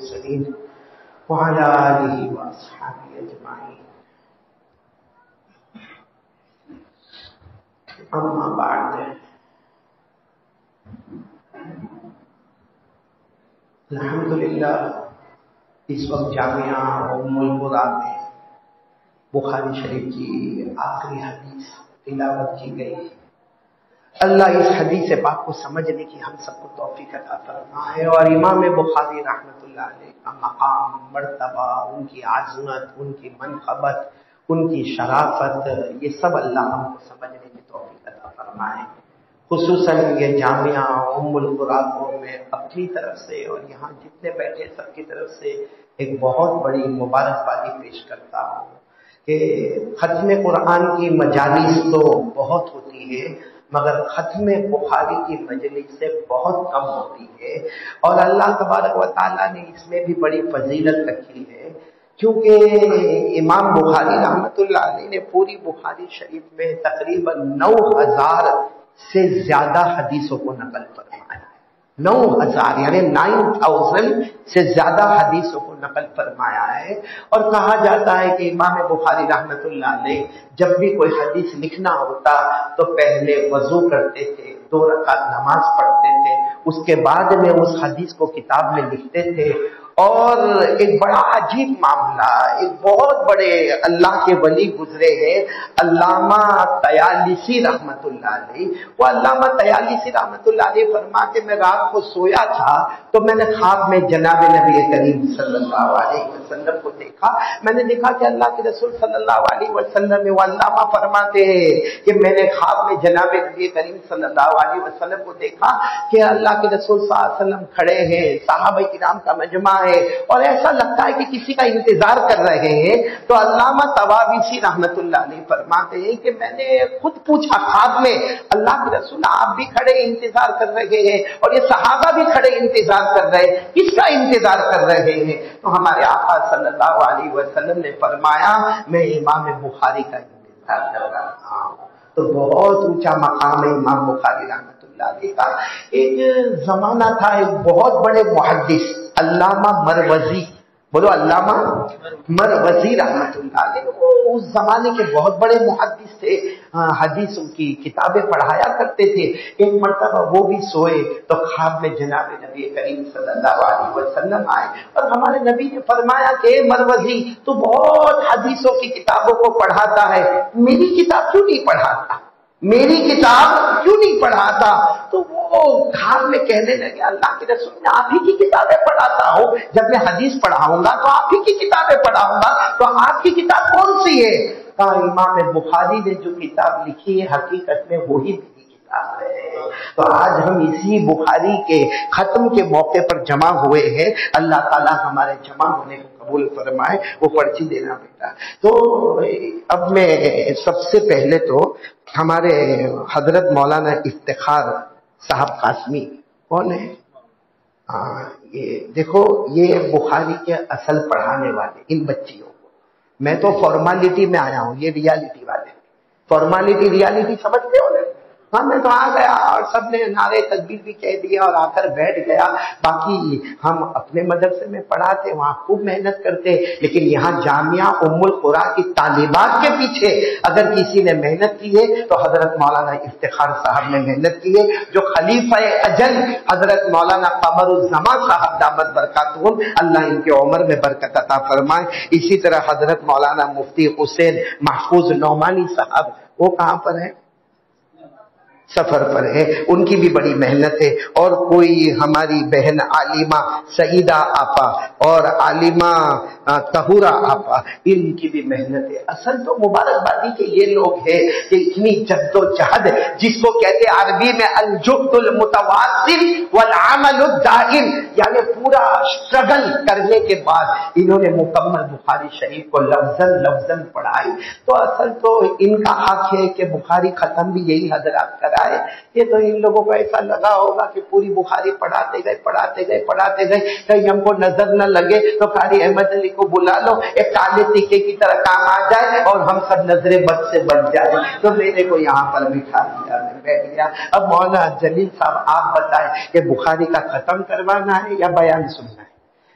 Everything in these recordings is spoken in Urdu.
المرسلين وعلى آله وأصحابه أجمعين أما بعد الحمدللہ اس وقت جامعہ ام القرآن میں بخاری شریف کی آخری حدیث تلاوت کی گئی. اللہ اس حدیث پاک کو سمجھنے کی ہم سب کو توفیق عطا فرمائے اور امام بخاری رحمۃ اللہ علیہ کا مقام، مرتبہ، ان کی عظمت، ان کی منقبت، ان کی شرافت، یہ سب اللہ ہم کو سمجھنے کی توفیق عطا فرمائے. خصوصاً یہ جامعہ ام القرآن کو میں اپنی طرف سے اور یہاں جتنے بیٹھے سب کی طرف سے ایک بہت بڑی مبارکبادی پیش کرتا ہوں کہ ختم قرآن کی مجالس تو بہت ہوتی ہے مگر ختم بخاری کی مجلس سے بہت کم ہوتی ہے، اور اللہ تبارک و تعالیٰ نے اس میں بھی بڑی فضیلت رکھی ہے کیونکہ امام بخاری رحمۃ اللہ علیہ نے پوری بخاری شریف میں تقریباً 9000 سے زیادہ حدیثوں کو نقل فرمایا. 9000 یعنی 9000 سے زیادہ حدیثوں کو نقل فرمایا ہے. اور کہا جاتا ہے کہ امام بخاری رحمۃ اللہ علیہ جب بھی کوئی حدیث لکھنا ہوتا تو پہلے وضو کرتے تھے، 2 رکعت نماز پڑھتے تھے، اس کے بعد میں اس حدیث کو کتاب میں لکھتے تھے. اور ایک بڑا عجیب معاملہ، ایک بہت بڑے اللہ کے ولی گزرے ہیں علامہ طیالسی رحمت اللہ علیہ. وہ علامہ طیالسی رحمت اللہ علیہ فرماتے میں رات کو سویا تھا تو میں نے خواب میں جناب نبی کریم صلی اللہ علیہ وسلم کو دیکھا. میں نے دیکھا کہ اللہ کے رسول صلی اللہ علیہ وسلم وہ علامہ فرماتے ہیں کہ میں نے خواب میں جناب نبی کریم صلی اللہ علیہ وسلم کو دیکھا کہ اللہ کے رسول صلی اللہ علیہ وسلم کھڑے ہیں، صحابہ کرام کا مجمع ہے اور ایسا لگتا ہے کہ کسی کا انتظار کر رہے ہیں. تو علامہ طوابیسی رحمت اللہ علیہ فرماتے ہیں کہ میں نے خود پوچھا خواب میں، اللہ کے رسول آپ بھی کھڑے انتظار کر رہے ہیں اور یہ صحابہ بھی کھڑے انتظار کر رہے ہیں، کس کا انتظار کر رہے ہیں؟ تو ہمارے آقا صلی اللہ علیہ وسلم نے فرمایا میں امام بخاری کا انتظار کر رہا ہوں. تو بہت اونچا مقام ہے امام بخاری رحمت اللہ علیہ کا. ایک زمانہ تھا ایک بہت بڑے محدث علامہ مروزی، بولو علامہ مروزی رحمت اللہ علیہ. وہ اس زمانے کے بہت بڑے محدث تھے، حدیثوں کی کتابیں پڑھایا کرتے تھے. ایک مرتبہ وہ بھی سوئے تو خواب میں جناب نبی کریم صلی اللہ علیہ وسلم آئے اور ہمارے نبی نے فرمایا کہ اے مروزی تو بہت حدیثوں کی کتابوں کو پڑھاتا ہے، میری کتاب کیوں نہیں پڑھاتا؟ میری کتاب کیوں نہیں پڑھاتا؟ تو وہ خواب میں کہنے لگے اللہ کے رسول میں آپ ہی کی کتابیں پڑھاتا ہوں، جب میں حدیث پڑھاؤں گا تو آپ ہی کی کتابیں پڑھاؤں گا، تو آپ کی کتاب کون سی ہے؟ کہا امام بخاری نے جو کتاب لکھی ہے حقیقت میں وہی میری کتاب ہے. تو آج ہم اسی بخاری کے ختم کے موقع پر جمع ہوئے ہیں. اللہ تعالیٰ ہمارے جمع ہونے کو قبول فرمائے. وہ پرچی دینا بیٹا. تو اب میں سب سے پہلے تو ہمارے حضرت مولانا افتخار صاحب قاسمی کون ہے؟ یہ دیکھو یہ بخاری کے اصل پڑھانے والے ان بچیوں کو. میں تو فارمالٹی میں آیا ہوں، یہ ریالٹی والے. فارمالٹی ریالٹی سمجھتے ہو نا؟ ہاں میں تو آ گیا اور سب نے نعرے تکبیر بھی کہہ دیا اور آ کر بیٹھ گیا. باقی ہم اپنے مدرسے میں پڑھاتے وہاں خوب محنت کرتے، لیکن یہاں جامعہ ام القرآن کی تعلیمات کے پیچھے اگر کسی نے محنت کی ہے تو حضرت مولانا افتخار صاحب نے محنت کی ہے، جو خلیفہ اجل حضرت مولانا قمر الزمان صاحب دامت برکاتہم اللہ ان کے عمر میں برکت عطا فرمائے. اسی طرح حضرت مولانا مفتی حسین محفوظ نعمانی صاحب وہ کہاں پر ہے؟ سفر پر ہے، ان کی بھی بڑی محنت ہے. اور کوئی ہماری بہن عالمہ سعیدہ آپا اور عالمہ طہورہ آپا، ان کی بھی محنت ہے. اصل تو مبارکبادی کے یہ لوگ ہیں کہ اتنی جد و جہد جس کو کہتے ہیں عربی میں الجهد المتواصل والعمل الدائم، یعنی پورا اسٹرگل کرنے کے بعد انہوں نے مکمل بخاری شریف کو لفظاً لفظاً پڑھائی. تو اصل تو ان کا حق ہے کہ بخاری ختم بھی یہی حضرات کرائے. یہ تو ان لوگوں کو ایسا لگا ہوگا کہ پوری بخاری پڑھاتے گئے کہیں ہم کو نظر نہ لگے تو قاری احمد علی کو بلا لو، ایک کالے ٹکے کی طرح کام آ جائے اور ہم سب نظر بد سے بچ جائیں. تو میرے کو یہاں پر بٹھا دیا، میں بیٹھ گیا. اب مولانا جلیل صاحب آپ بتائیں کہ بخاری کا ختم کروانا ہے یا بیان سننا ہے؟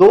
2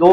2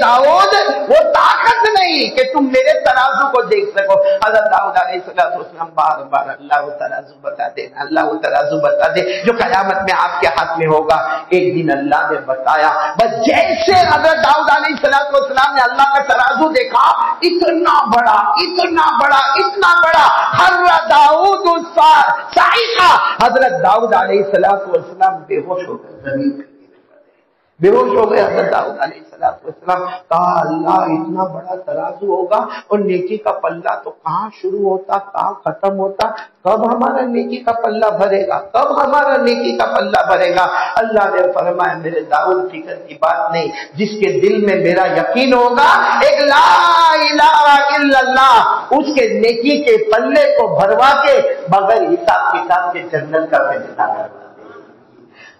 داؤد وہ طاقت نہیں کہ تم میرے ترازو کو دیکھ سکو. حضرت داؤد علیہ السلام بار بار اللہ وہ ترازو بتا دینا, اللہ وہ ترازو بتا دے جو قیامت میں آپ کے ہاتھ میں ہوگا. ایک دن اللہ نے بتایا, بس جیسے حضرت داؤد علیہ السلام نے اللہ کا ترازو دیکھا, اتنا بڑا اتنا بڑا اتنا بڑا, ہر داؤد صائقہ, حضرت داؤد علیہ السلام بے ہوش ہو کر زمین پہ بے ہوش ہو گئے. حضرت داؤد علیہ السلام کہا اللہ اتنا بڑا ترازو ہوگا اور نیکی کا پلہ تو کہاں شروع ہوتا کہاں ختم ہوتا, کب ہمارا نیکی کا پلہ بھرے گا, کب ہمارا نیکی کا پلہ بھرے گا. اللہ نے فرمایا میرے داؤد فکر کی بات نہیں, جس کے دل میں میرا یقین ہوگا ایک لا الہ الا اللہ, اس کے نیکی کے پلے کو بھروا کے بغیر حساب کتاب کے جنت کا فیصلہ کروا.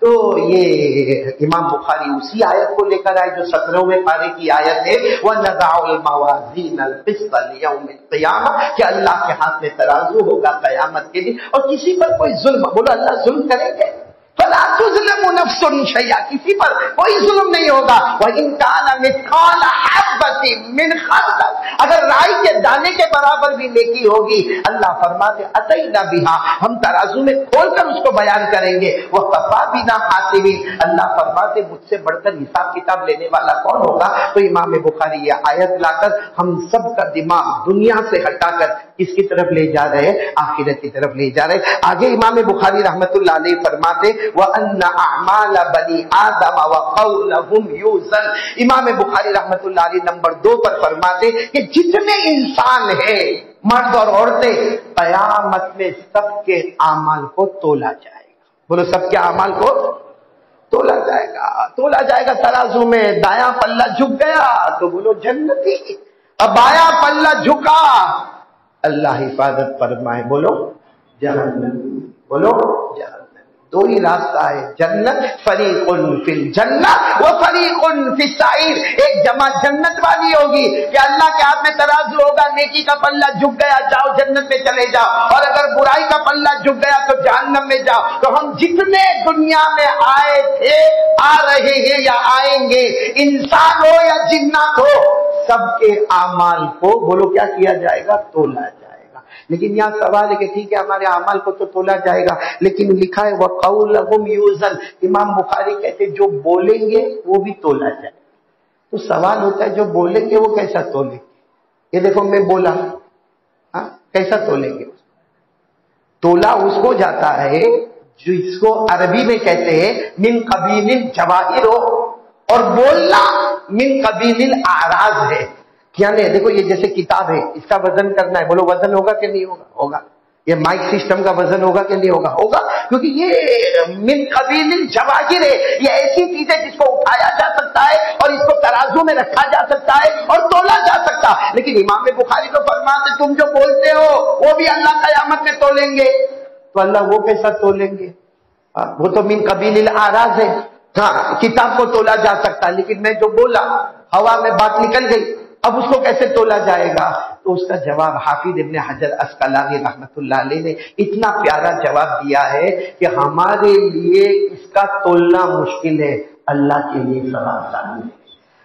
تو یہ امام بخاری اسی آیت کو لے کر آئے جو 17ویں پارے کی آیت ہے, وَنَضَعُ الْمَوَازِينَ الْقِسْطَ لِيَوْمِ الْقِيَامَةِ, کہ اللہ کے ہاتھ میں ترازو ہوگا قیامت کے دن. اور کسی پر کوئی ظلم, بولو اللہ ظلم کریں گے, فَلَا تُظْلَمُ نَفْسٌ شَيْئًا, کسی پر کوئی ظلم نہیں ہوگا. وَإِنْ كَانَ مِثْقَالَ حَبَّةٍ مِّنْ خَرْدَلٍ, اگر رائی کے دانے کے برابر بھی نیکی ہوگی, اللہ فرماتے أَتَيْنَا بِهَا, ہم ترازو میں کھول کر اس کو بیان کریں گے. وَكَفَىٰ بِنَا حَاسِبِينَ, اللہ فرماتے مجھ سے بڑھ کر حساب کتاب لینے والا کون ہوگا. تو امام بخاری یہ آیت لا کر ہم سب کا دماغ دنیا سے ہٹا کر اس کی طرف لے جا رہے ہیں, آخرت کی طرف لے جا رہے ہیں. آگے امام بخاری رحمت اللہ علیہ فرماتے وَأَنَّ أَعْمَالَ بَنِي آدَمَ وَقَوْلَهُمْ يُوزَنُ, امام بخاری رحمت اللہ علیہ نمبر 2 پر فرماتے کہ جتنے انسان ہیں مرد اور عورتیں, قیامت میں سب کے اعمال کو تولا جائے گا. بولو سب کے اعمال کو تولا جائے گا, تولا جائے گا ترازو میں. دایاں پلہ جھک گیا تو بولو جنتی, اب بایاں پلہ جھکا اللہ حفاظت فرمائے, بولو جہنم, بولو جہنم. دو ہی راستہ ہے جنت, فریق فی الجنہ و فریق فی السعیر. ایک جماعت جنت والی ہوگی کہ اللہ کے ہاتھ میں ترازو ہوگا, نیکی کا پلہ جھک گیا جاؤ جنت میں چلے جاؤ, اور اگر برائی کا پلہ جھک گیا تو جہنم میں جاؤ. تو ہم جتنے دنیا میں آئے تھے, آ رہے ہیں یا آئیں گے, انسان ہو یا جنات ہو, سب کے اعمال کو بولو کیا کیا جائے گا, تولا جائے گا. لیکن یہاں سوال ہے کہ ٹھیک ہے ہمارے اعمال کو تو تولا جائے گا, لیکن لکھا ہے وَقَوْلَهُمْ يُوزَنُ, امام بخاری کہتے جو بولیں گے وہ بھی تولا جائے. تو سوال ہوتا ہے جو بولیں گے وہ کیسا تولیں گے. یہ دیکھو میں بولا, کیسا تولیں گے. تولا اس کو جاتا ہے جس کو عربی میں کہتے ہیں من قبیل الجواہر ہو, اور بولنا من قبیل الاعراض ہے. یعنی دیکھو یہ جیسے کتاب ہے, اس کا وزن کرنا ہے, بولو وزن ہوگا کہ نہیں ہوگا, ہوگا. یہ مائک سسٹم کا وزن ہوگا کہ نہیں ہوگا, ہوگا, کیونکہ یہ من قبیل الجواہر ہے. یہ ایسی چیز ہے جس کو اٹھایا جا سکتا ہے اور اس کو ترازو میں رکھا جا سکتا ہے اور تولا جا سکتا. لیکن امام بخاری تو فرماتے تم جو بولتے ہو وہ بھی اللہ قیامت میں تولیں گے. تو اللہ وہ کیسا تولیں گے, وہ تو من قبیل الاعراض ہے. ہاں کتاب کو تولا جا سکتا, لیکن میں جو بولا ہوا میں بات نکل گئی, اب اس کو کیسے تولا جائے گا. تو اس کا جواب حافظ ابن حجر اسقلانی رحمت اللہ علیہ نے اتنا پیارا جواب دیا ہے کہ ہمارے لیے اس کا تولنا مشکل ہے, اللہ کے لیے سب آسان ہے.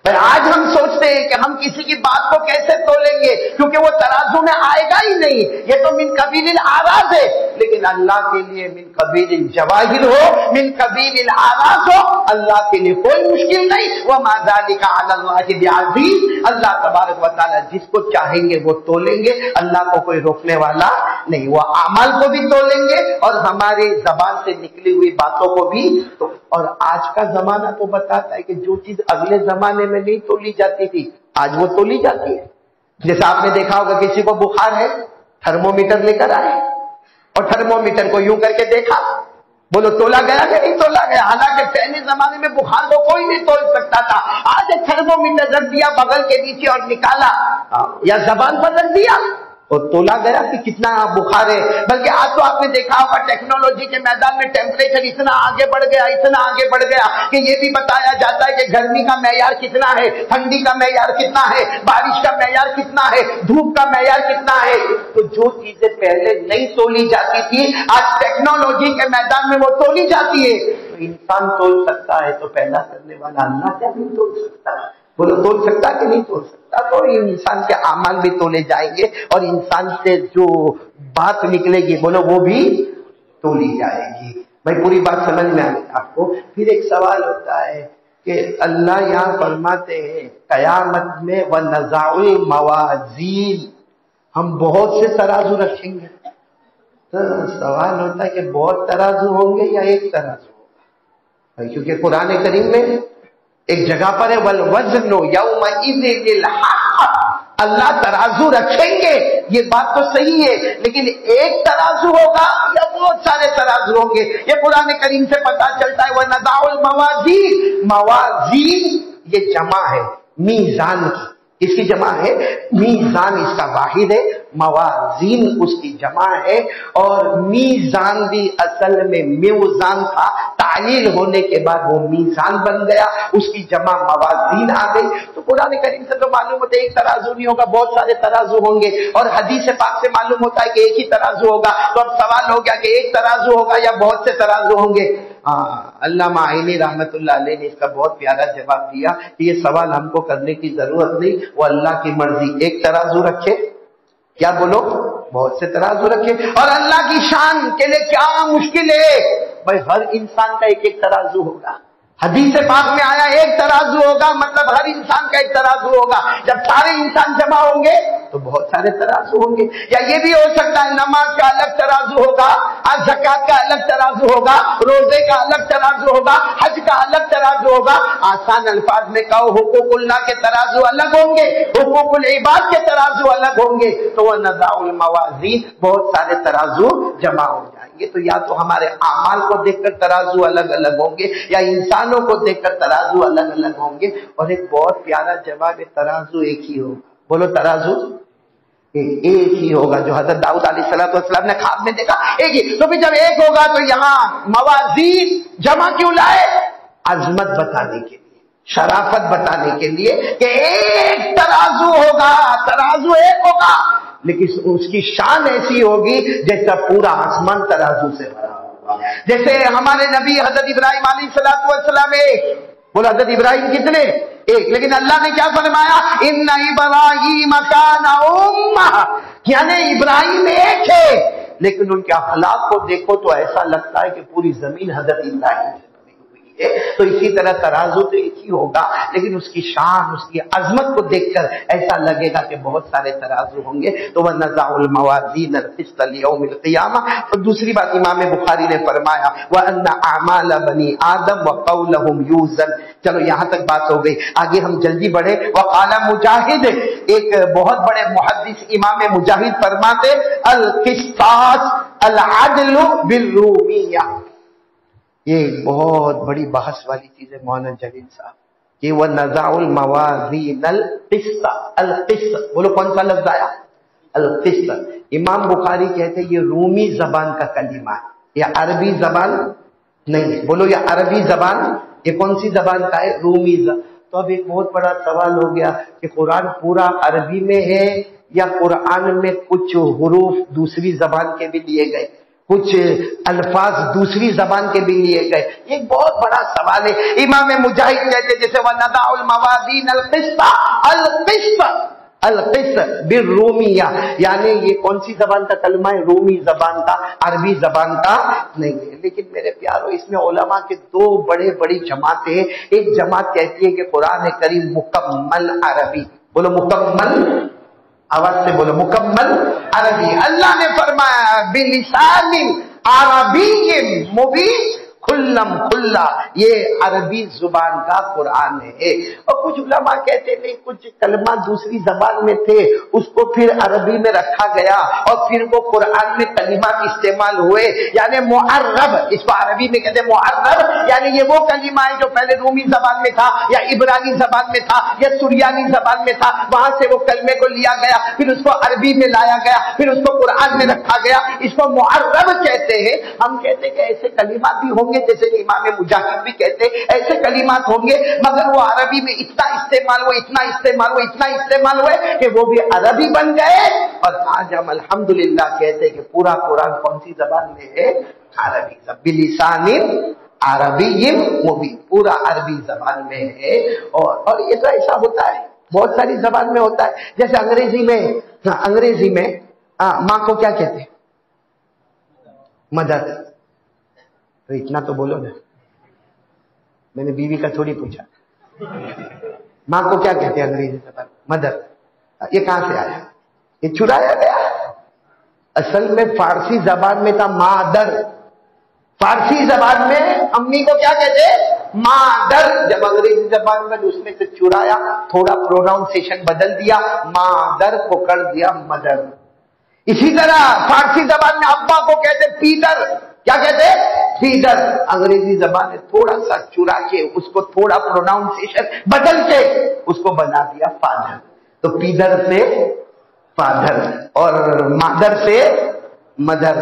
آج ہم سوچتے ہیں کہ ہم کسی کی بات کو کیسے تولیں گے, کیونکہ وہ ترازو میں آئے گا ہی نہیں, یہ تو من قبیل الاعراض ہے. لیکن اللہ کے لیے من قبیل الجواہر ہو, من قبیل الاعراض ہو, اللہ کے لیے کوئی مشکل نہیں. وما ذلک علی اللہ بعزیز, اللہ تبارک و تعالی جس کو چاہیں گے وہ تولیں گے, اللہ کو کوئی روکنے والا نہیں. وہ اعمال کو بھی تولیں گے اور ہمارے زبان سے نکلی ہوئی باتوں کو بھی. اور آج کا زمانہ تو بتاتا ہے کہ جو چیز اگلے زمانے میں نہیں تولی جاتی تھی آج وہ تولی جاتی ہے. جیسا آپ نے دیکھا ہوگا کسی کو بخار ہے, تھرمومیٹر لے کر آئے اور تھرمومیٹر کو یوں کر کے دیکھا, بولو تولا گیا کہ نہیں تولا گیا. حالانکہ پہلے زمانے میں بخار کو کوئی نہیں تول سکتا تھا. آج ایک تھرمومیٹر رکھ دیا بغل کے نیچے اور نکالا یا زبان پر رکھ دیا اور تولا گیا کہ کتنا بخار ہے. بلکہ آج تو آپ نے دیکھا ہوگا ٹیکنالوجی کے میدان میں ٹیمپریچر اتنا آگے بڑھ گیا, اتنا آگے بڑھ گیا کہ یہ بھی بتایا جاتا ہے کہ گرمی کا معیار کتنا ہے, ٹھنڈی کا معیار کتنا ہے, بارش کا معیار کتنا ہے, دھوپ کا معیار کتنا ہے. تو جو چیزیں پہلے نہیں تولی جاتی تھی آج ٹیکنالوجی کے میدان میں وہ تولی جاتی ہے. تو انسان تول سکتا ہے تو پیدا کرنے والا اللہ کیا نہیں تول سکتا. بولو تول سکتا کہ نہیں تول سکتا؟ تو انسان کے اعمال بھی تولے جائیں گے اور انسان سے جو بات نکلے گی بولو وہ بھی تولی جائے گی. بھائی پوری بات سمجھ میں آئی آپ کو؟ پھر ایک سوال ہوتا ہے کہ اللہ یہاں فرماتے ہیں قیامت میں وَنَزَعُ الْمَوَازِينَ، ہم بہت سے ترازو رکھیں گے. تو سوال ہوتا ہے کہ بہت ترازو ہوں گے یا ایک ترازو ہوگا؟ کیونکہ قرآن کریم میں ایک جگہ پر ہے وَالْوَزْنُ يَوْمَئِذٍ الْحَقُّ، اللہ ترازو رکھیں گے، یہ بات تو صحیح ہے، لیکن ایک ترازو ہوگا یا بہت سارے ترازو ہوں گے؟ یہ قرآن کریم سے پتا چلتا ہے وَنَضَعُ الْمَوَازِينَ، موازین یہ جمع ہے میزان کی. اس کی جمع ہے میزان، اس کا واحد ہے، موازین اس کی جمع ہے. اور میزان بھی اصل میں میوزان تھا، تعلیل ہونے کے بعد وہ میزان بن گیا، اس کی جمع موازین آ گئی. تو قرآن کریم سے تو معلوم ہوتا ہے ایک ترازو نہیں ہوگا، بہت سارے ترازو ہوں گے. اور حدیث پاک سے معلوم ہوتا ہے کہ ایک ہی ترازو ہوگا. تو اب سوال ہو گیا کہ ایک ترازو ہوگا یا بہت سے ترازو ہوں گے؟ علامہ عینی رحمت اللہ علیہ نے اس کا بہت پیارا جواب دیا کہ یہ سوال ہم کو کرنے کی ضرورت نہیں، وہ اللہ کی مرضی. ایک ترازو رکھے، کیا بولو؟ بہت سے ترازو رکھے. اور اللہ کی شان کے لیے کیا مشکل ہے بھائی، ہر انسان کا ایک ایک ترازو ہوگا. حدیث پاک میں آیا ایک ترازو ہوگا، مطلب ہر انسان کا ایک ترازو ہوگا. جب سارے انسان جمع ہوں گے تو بہت سارے ترازو ہوں گے. یا یہ بھی ہو سکتا ہے نماز کا الگ ترازو ہوگا، زکات کا الگ ترازو ہوگا، روزے کا الگ ترازو ہوگا، حج کا الگ ترازو ہوگا. آسان الفاظ میں کہو حقوق اللہ کے ترازو الگ ہوں گے، حقوق العباد کے ترازو الگ ہوں گے. تو وہ نزاع الموازین، بہت سارے ترازو جمع ہو جائیں گے. تو یا تو ہمارے اعمال کو دیکھ کر ترازو الگ الگ ہوں گے، یا انسانوں کو دیکھ کر ترازو الگ الگ ہوں گے. اور ایک بہت پیارا جواب ہے، ترازو ایک ہی ہوگا. بولو ترازو ایک ہی ہوگا، جو حضرت داؤد علیہ السلام نے خواب میں دیکھا ایک ہی. تو پھر جب ایک ہوگا تو یہاں موازین جمع کیوں لائے؟ عظمت بتانے کے لیے، شرافت بتانے کے لیے کہ ایک ترازو ہوگا، ترازو ایک ہوگا، لیکن اس کی شان ایسی ہوگی جیسا پورا آسمان ترازو سے بھرا ہوگا. جیسے ہمارے نبی حضرت ابراہیم علیہ السلام ایک، بولا حضرت ابراہیم کتنے؟ ایک. لیکن اللہ نے کیا فرمایا؟ ان ابراہیم کان امہ، یعنی ابراہیم ایک ہے، لیکن ان کے اخلاق کو دیکھو تو ایسا لگتا ہے کہ پوری زمین حضرت ابراہیم سے بنی ہوئی ہے. تو اسی طرح ترازو تو ایک ہی ہوگا، لیکن اس کی شان، اس کی عظمت کو دیکھ کر ایسا لگے گا کہ بہت سارے ترازو ہوں گے. تو وَنَزَعُ الْمَوَازِينَ الْقِسْطَ لِيَوْمِ الْقِيَامَةِ. اور دوسری بات امام بخاری نے فرمایا وَأَنَّ أَعْمَالَ بَنِي آدَمَ وَقَوْلَهُمْ يُوزَنُ. چلو یہاں تک بات ہو گئی، آگے ہم جلدی بڑھے. وقال مجاہد، ایک بہت بڑے محدث امام مجاہد فرماتے القسطاس العدل بالرومیہ. یہ بہت بڑی بحث والی چیز ہے مولانا جلیل صاحب، کہ وہ نزاع الموازین القسط. القسط بولو کون سا لفظ آیا؟ القسط. امام بخاری کہتے ہیں یہ رومی زبان کا کلمہ ہے، یہ عربی زبان نہیں ہے. بولو یہ عربی زبان، یہ کون سی زبان کا ہے؟ رومی زبان. تو اب ایک بہت بڑا سوال ہو گیا کہ قرآن پورا عربی میں ہے یا قرآن میں کچھ حروف دوسری زبان کے بھی لیے گئے، کچھ الفاظ دوسری زبان کے بھی لیے گئے؟ یہ ایک بہت بڑا سوال ہے. امام مجاہد کہتے جیسے وَنَضَعُ الْمَوَازِينَ الْقِسْطَ الْقِسْطَ القسط بالرومیہ، یعنی یہ کون سی زبان کا کلمہ ہے؟ رومی زبان کا، عربی زبان کا نہیں ہے. لیکن میرے پیارو اس میں علماء کے دو بڑی جماعتیں ہیں. ایک جماعت کہتی ہے کہ قرآن کریم مکمل عربی. بولو مکمل، آواز سے بولو مکمل عربی. اللہ نے فرمایا بلسان عربی مبین کھلم کھلا، یہ عربی زبان کا قرآن ہے. اور کچھ علماء کہتے نہیں، کچھ کلمہ دوسری زبان میں تھے، اس کو پھر عربی میں رکھا گیا اور پھر وہ قرآن میں کلمات استعمال ہوئے، یعنی معرب. اس کو عربی میں کہتے ہیں معرب، یعنی یہ وہ کلمہ ہے جو پہلے رومی زبان میں تھا یا عبرانی زبان میں تھا یا سریانی زبان میں تھا، وہاں سے وہ کلمے کو لیا گیا، پھر اس کو عربی میں لایا گیا، پھر اس کو قرآن میں رکھا گیا. اس کو معرب کہتے ہیں. ہم کہتے ہیں کہ ایسے کلمات بھی ہوں گے جیسے امام مجاہد بھی کہتے ایسے کلمات ہوں گے، مگر وہ عربی میں اتنا استعمال ہوئے، اتنا استعمال ہوئے، اتنا استعمال ہوئے کہ وہ بھی عربی بن گئے. اور آج ہم الحمدللہ کہتے ہیں کہ پورا قرآن کون سی زبان میں ہے؟ عربی. بلسان عربی مبین، پورا عربی زبان میں ہے. اور یہ تو ایسا ہوتا ہے بہت ساری زبان میں ہوتا ہے. جیسے انگریزی میں ماں کو کیا کہتے ہیں؟ مدر. تو اتنا تو بولو نا، میں نے بیوی کا تھوڑی پوچھا. ماں کو کیا کہتے ہیں انگریزی زبان؟ مدر. یہ کہاں سے آیا؟ یہ چرایا گیا. اصل میں فارسی زبان میں تھا مادر. فارسی زبان میں امی کو کیا کہتے ہیں؟ مادر. جب انگریزی زبان میں اس میں سے چرایا، تھوڑا پروناؤنسیشن بدل دیا، مادر کو کر دیا مدر. اسی طرح فارسی زبان میں ابا کو کہتے پیٹر. کیا کہتے ہیں؟ پیٹر. انگریزی زبان میں تھوڑا سا چرا کے اس کو تھوڑا پروناؤنسیشن بدل کے اس کو بنا دیا فادر. تو پیٹر سے فادر اور مادر سے مدر.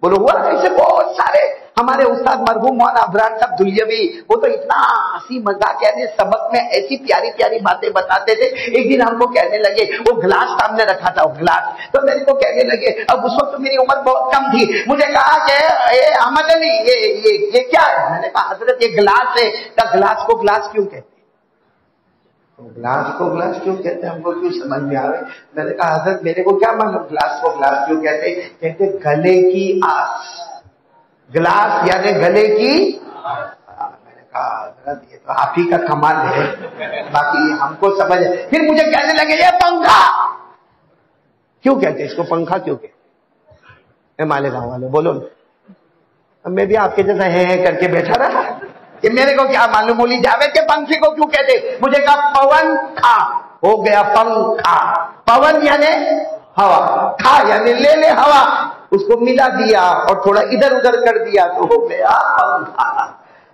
بولو ہوا. ایسے بہت سارے ہمارے استاد مرحوم مولانا ابرار صاحب دلیوی، وہ تو اتنا ہنسی مذاق کہنے سبق میں ایسی پیاری پیاری باتیں بتاتے تھے. ایک دن ہم کو کہنے لگے، وہ گلاس سامنے رکھا تھا، وہ گلاس تو میرے کو کہنے لگے، اب اس وقت میری عمر بہت کم تھی، مجھے کہا کہ احمد علی یہ کیا ہے؟ میں نے کہا حضرت یہ گلاس ہے. کہا گلاس کو گلاس کیوں کہتے ہیں؟ گلاس کو گلاس کیوں کہتے ہیں؟ ہم کو کیوں سمجھ میں آ رہے؟ میں نے کہا حضرت میرے کو کیا معلوم گلاس کو گلاس کیوں کہتے ہیں؟ کہتے گلے کی آس. گلاس یعنی گلے کی. میں نے کہا حضرت یہ تو آپ ہی کا کمال ہے، باقی ہم کو سمجھ. پھر مجھے کہنے لگے یہ پنکھا کیوں کہتے ہیں؟ اس کو پنکھا کیوں کہتے ہیں؟ مالیگاؤں والے بولو نا. میں بھی آپ کے جیسا ہے کر کے بیٹھا رہا کہ میرے کو کیا معلوم. مولی جاوید کے پنکھے کو کیوں کہتے؟ مجھے کہا پون کھا. ہو گیا پنکھا. پون یعنی ہوا، کھا یعنی لے لے ہوا. اس کو ملا دیا اور تھوڑا ادھر ادھر کر دیا تو ہو گیا پنکھا.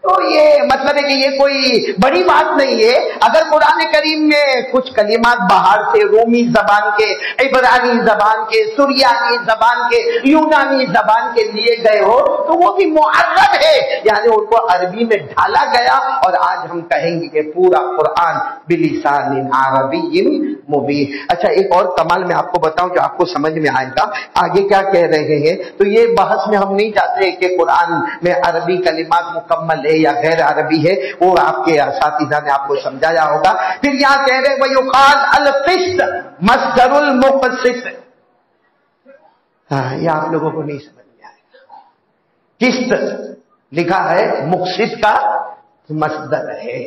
تو یہ مطلب ہے کہ یہ کوئی بڑی بات نہیں ہے. اگر قرآن کریم میں کچھ کلمات باہر سے رومی زبان کے، عبرانی زبان کے، سریانی زبان کے، یونانی زبان کے لیے گئے ہو تو وہ بھی معرب ہے، یعنی ان کو عربی میں ڈھالا گیا. اور آج ہم کہیں گے کہ پورا قرآن بلسان عربی مبین. اچھا ایک اور کمال میں آپ کو بتاؤں جو آپ کو سمجھ میں آئے گا. آگے کیا کہہ رہے ہیں؟ تو یہ بحث میں ہم نہیں جاتے کہ قرآن میں عربی کلمات مکمل ہے یا غیر عربی ہے، وہ آپ کے اساتذہ نے آپ کو سمجھایا ہوگا. پھر یہاں کہہ رہے وَيُقَالُ الْقِسْطُ مصدر المقسط. یہ آپ لوگوں کو نہیں سمجھ میں آئے گا. قسط لکھا ہے، مقسط کا مصدر ہے.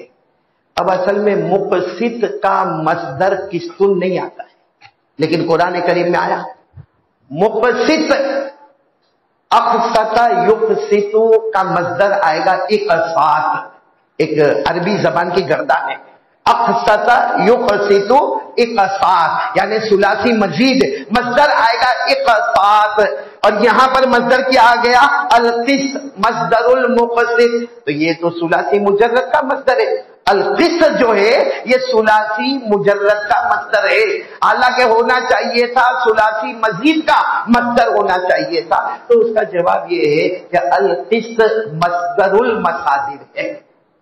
اب اصل میں مقسط کا مصدر قسطن نہیں آتا ہے، لیکن قرآن کریم میں آیا مقسط. اقسط یقسط کا مصدر آئے گا اقساط. ایک عربی زبان کی گردان ہے. اقسط یقسط اقساط یعنی ثلاثی مزید مصدر آئے گا اقساط. اور یہاں پر مصدر کیا آ گیا؟ القسط مصدر المقسط. تو یہ تو ثلاثی مجرد کا مصدر ہے. القسط جو ہے یہ ثلاثی مجرد کا مصدر ہے، حالانکہ ہونا چاہیے تھا ثلاثی مزید کا مصدر ہونا چاہیے تھا. تو اس کا جواب یہ ہے کہ القسط مصدر المصادر ہے.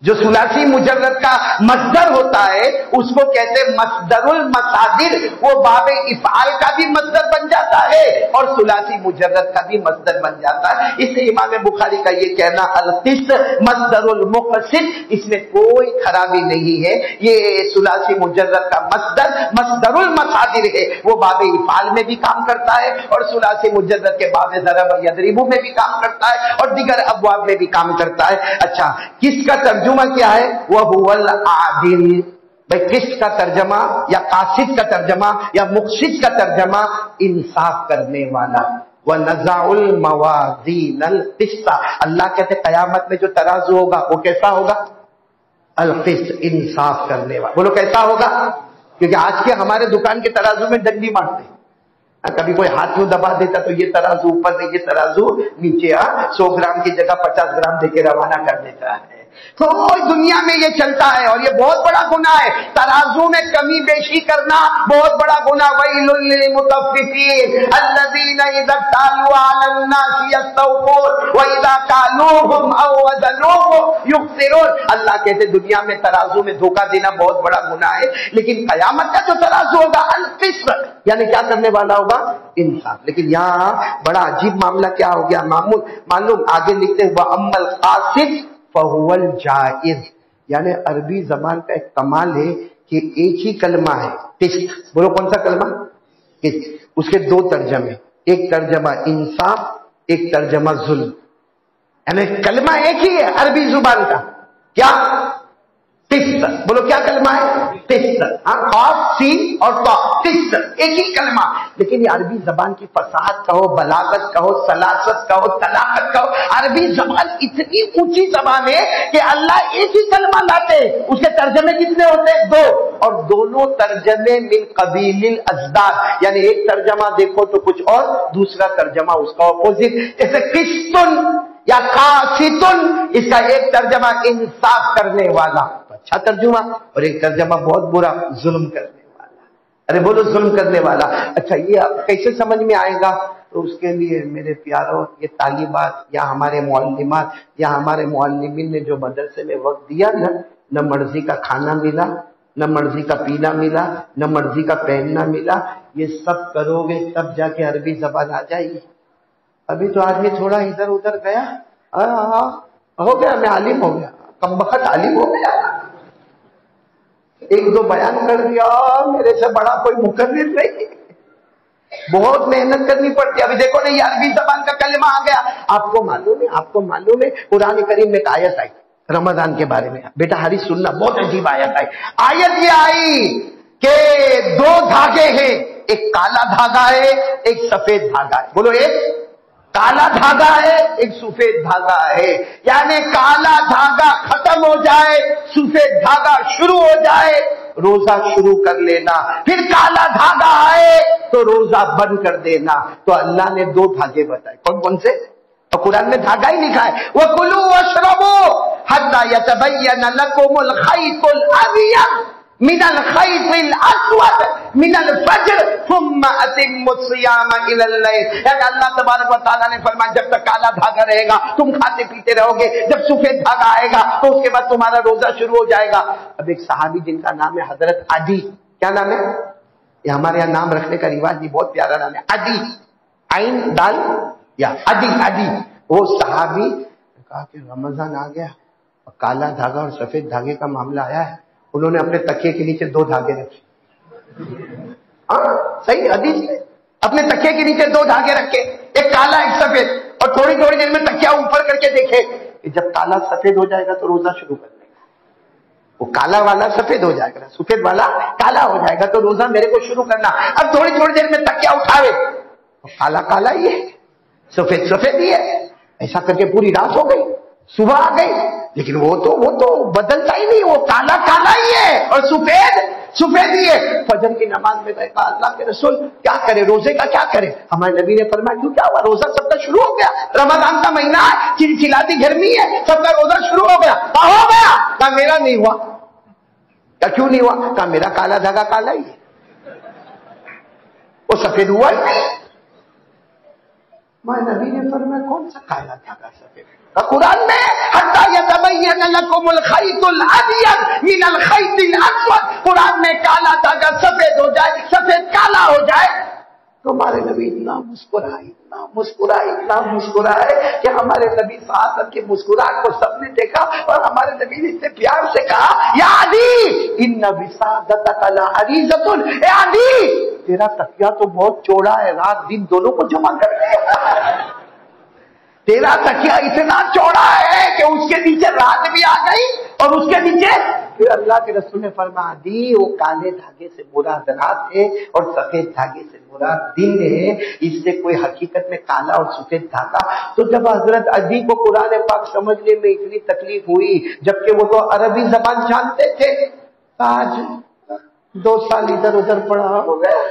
جو ثلاثی مجرد کا مصدر ہوتا ہے اس کو کہتے ہیں مصدر المصادر. وہ باب افعال کا بھی مصدر بن جاتا ہے اور ثلاثی مجرد کا بھی مصدر بن جاتا ہے. اس سے امام بخاری کا یہ کہنا القسط مصدر المقسط، اس میں کوئی خرابی نہیں ہے. یہ ثلاثی مجرد کا مصدر مصدر المصادر ہے، وہ باب افعال میں بھی کام کرتا ہے اور ثلاثی مجرد کے باب ضرب یضرب میں بھی کام کرتا ہے اور دیگر ابواب میں بھی کام کرتا ہے. اچھا کس کا ترجمہ کیا ہے؟ وَهُوَ الْعَادِلُ. بھائی قسط کا ترجمہ یا قاسط کا ترجمہ یا مقسط کا ترجمہ انصاف کرنے والا. وَنَزَعُ الْمَوَازِينَ الْقِسْطَ. اللہ کہتے قیامت میں جو ترازو ہوگا وہ کیسا ہوگا؟ القسط انصاف کرنے والا. بولو کیسا ہوگا؟ کیونکہ آج کے ہمارے دکان کے ترازو میں ڈنڈی مارتے ہیں. کبھی کوئی ہاتھ میں دبا دیتا تو یہ ترازو اوپر سے یہ ترازو نیچے. 100 گرام کی جگہ 50 گرام دے کے روانہ کر دیتا ہے. تو دنیا میں یہ چلتا ہے اور یہ بہت بڑا گناہ ہے. ترازو میں کمی بیشی کرنا بہت بڑا گناہ. وَيْلٌ لِّلْمُطَفِّفِينَ الَّذِينَ إِذَا اكْتَالُوا عَلَى النَّاسِ يَسْتَوْفُونَ وَإِذَا كَالُوهُمْ أَوْ وَزَنُوهُمْ يُخْسِرُونَ. اللہ کہتے دنیا میں ترازو میں دھوکہ دینا بہت بڑا گناہ ہے، لیکن قیامت کا جو ترازو ہوگا القسط یعنی کیا کرنے والا ہوگا؟ انصاف. لیکن یہاں بڑا عجیب معاملہ کیا ہو گیا معلوم. آگے لکھتے ہیں وَأَمَّا الْقَاسِطُ فہو الجائز، یعنی عربی زبان کا ایک کمال ہے کہ ایک ہی کلمہ ہے قسط، بولو کون سا کلمہ؟ قسط، اس کے دو ترجمے، ایک ترجمہ انصاف، ایک ترجمہ ظلم، یعنی کلمہ ایک ہی ہے عربی زبان کا، کیا؟ قسط، بولو کیا کلمہ ہے؟ قسط، ہاں، قاف سین اور طا، قسط ایک ہی کلمہ، لیکن یہ عربی زبان کی فصاحت کہو، بلاغت کہو، سلاست کہو، طلاقت کہو، عربی زبان اتنی اونچی زبان ہے کہ اللہ ایک ہی کلمہ لاتے، اس کے ترجمے کتنے ہوتے ہیں؟ دو، اور دونوں ترجمے من قبیل الازداد، یعنی ایک ترجمہ دیکھو تو کچھ اور، دوسرا ترجمہ اس کا اپوزٹ، جیسے قسطن یا قاسطن، اس کا ایک ترجمہ انصاف کرنے والا، اچھا ترجمہ، اور ایک ترجمہ بہت برا، ظلم کرنے والا۔ ارے بولو ظلم کرنے والا۔ اچھا یہ کیسے سمجھ میں آئے گا؟ تو اس کے لیے میرے پیاروں، یہ طالبات یا ہمارے معلمات یا ہمارے معلمین نے جو مدرسے میں وقت دیا نا، نہ مرضی کا کھانا ملا، نہ مرضی کا پینا ملا، نہ مرضی کا پہننا ملا، یہ سب کرو گے تب جا کے عربی زبان آ جائے گی۔ ابھی تو آدمی تھوڑا ادھر ادھر گیا، ہو گیا میں عالم ہو گیا، کم بخت عالم ہو گیا، ایک دو بیان کر دیا، میرے سے بڑا کوئی مقرر نہیں، بہت محنت کرنی پڑتی ہے۔ ابھی دیکھو نا، یہ عربی زبان کا کلمہ آ گیا، آپ کو معلوم ہے قرآن کریم میں ایک آیت آئی رمضان کے بارے میں، بیٹا حدیث سننا، بہت عجیب آیت آئی۔ آیت یہ آئی کہ دو دھاگے ہیں، ایک کالا دھاگا ہے، ایک سفید دھاگا ہے، بولو ایک کالا دھاگا ہے، ایک سفید دھاگا ہے، یعنی کالا دھاگا ختم ہو جائے، سفید دھاگا شروع ہو جائے، روزہ شروع کر لینا، پھر کالا دھاگا آئے تو روزہ بند کر دینا۔ تو اللہ نے دو دھاگے بتائے، کون کون سے؟ تو قرآن میں دھاگا ہی لکھا ہے، وَكُلُوا وَاشْرَبُوا حَتَّى يَتَبَيَّنَ لَكُمُ الْخَيْطُ الْأَبْيَضُ من الخيط الاسود من الفجر ثم اتموا الصيام الى الليل، یعنی اللہ تبارک و تعالیٰ نے فرمایا جب تک کالا دھاگا رہے گا تم کھاتے پیتے رہو گے، جب سفید دھاگا آئے گا تو اس کے بعد تمہارا روزہ شروع ہو جائے گا۔ اب ایک صحابی جن کا نام ہے حضرت عدی، کیا نام ہے؟ یہ ہمارے یہاں نام رکھنے کا رواج بھی بہت پیارا نام ہے، عدی، عین دال یا عدی، وہ صحابی کہا کہ رمضان آ گیا اور کالا دھاگا اور سفید دھاگے کا معاملہ آیا ہے، انہوں نے اپنے تکیے کے نیچے دو دھاگے رکھے، ہاں صحیح حدیث ہے، اپنے تکیے کے نیچے دو دھاگے رکھے، ایک کالا ایک سفید، اور تھوڑی تھوڑی دیر میں تکیا اوپر کر کے دیکھے کہ جب کالا سفید ہو جائے گا تو روزہ شروع کر دے گا، وہ کالا والا سفید ہو جائے گا، سفید والا کالا ہو جائے گا تو روزہ میرے کو شروع کرنا۔ اب تھوڑی تھوڑی دیر میں تکیا اٹھاوے تو کالا کالا ہی ہے، سفید سفید ہی ہے، ایسا کر کے پوری رات ہو گئی، صبح آ گئی، لیکن وہ تو بدلتا ہی نہیں، وہ کالا کالا ہی ہے اور سفید سفید ہی ہے۔ فجر کی نماز میں کہا اللہ کے رسول کیا کرے، روزے کا کیا کرے؟ ہمارے نبی نے فرمایا کیوں کیا ہوا، روزہ سب کا شروع ہو گیا، رمضان کا مہینہ ہے، چلچلاتی گرمی ہے، سب کا روزہ شروع ہو گیا، ہو گیا، کہا میرا نہیں ہوا، کیا کیوں نہیں ہوا؟ کہا میرا کالا دھاگا کالا ہی ہے، وہ سفید ہوا ہی نہیں۔ ہمارے نبی نے فرمایا کون سا کالا دھاگا سفید؟ قرآن میں حتی یتبین لکم الخیط الابیض من الخیط الاسود، قرآن میں کالا دھاگا سفید ہو جائے، سفید کالا ہو جائے تو ہمارے نبی اتنا مسکرائے کہ ہمارے نبی صلی اللہ علیہ وسلم کی مسکراہٹ کو سب نے دیکھا اور ہمارے نبی نے اتنے پیار سے کہا یا علی ان وسادتک لعریضۃ، اے علی تیرا تکیہ تو بہت چوڑا ہے، رات دن دونوں کو جمع کر دے، تیرا تکیہ اتنا چوڑا ہے کہ اس کے نیچے رات بھی آ گئی اور اس کے نیچے پھر اللہ کے رسول نے فرمایا دی وہ کالے دھاگے سے مراد رات ہے اور سفید دھاگے سے مراد دن ہے، اس سے کوئی حقیقت میں کالا اور سفید دھاگا۔ تو جب حضرت عدی کو قرآن پاک سمجھنے میں اتنی تکلیف ہوئی جبکہ وہ تو عربی زبان جانتے تھے، آج 2 سال ادھر ادھر پڑھا ہو گیا۔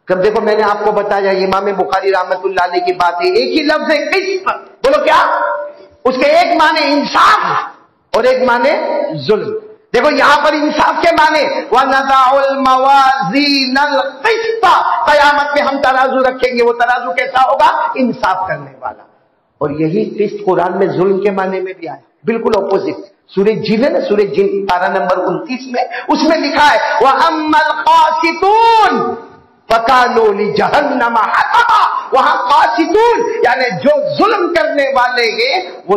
کب دیکھو میں نے آپ کو بتایا امام بخاری رحمت اللہ علیہ کی بات ہے، ایک ہی لفظ ہے قسط، بولو کیا؟ اس کے ایک معنی انصاف اور ایک معنی ظلم۔ دیکھو یہاں پر انصاف کے معنی وَنَضَعُ الْمَوَازِينَ الْقِسْطَ، قیامت میں ہم ترازو رکھیں گے، وہ ترازو کیسا ہوگا؟ انصاف کرنے والا۔ اور یہی قسط قرآن میں ظلم کے معنی میں بھی آیا، بالکل اپوزٹ۔ سورہ جن ہے نا، سورہ جن پارہ نمبر 29 میں اس میں لکھا ہے وَأَمَّا الْقَاسِطُونَ فَكَانُوا لِجَهَنَّمَ حَطَبًا، وہاں قاسطون یعنی جو ظلم کرنے والے ہیں وہ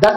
10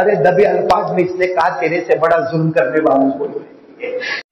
ارے دبے الفاظ میں اس نے کہا تیرے سے بڑا ظلم کرنے والا کوئی نہیں ہے.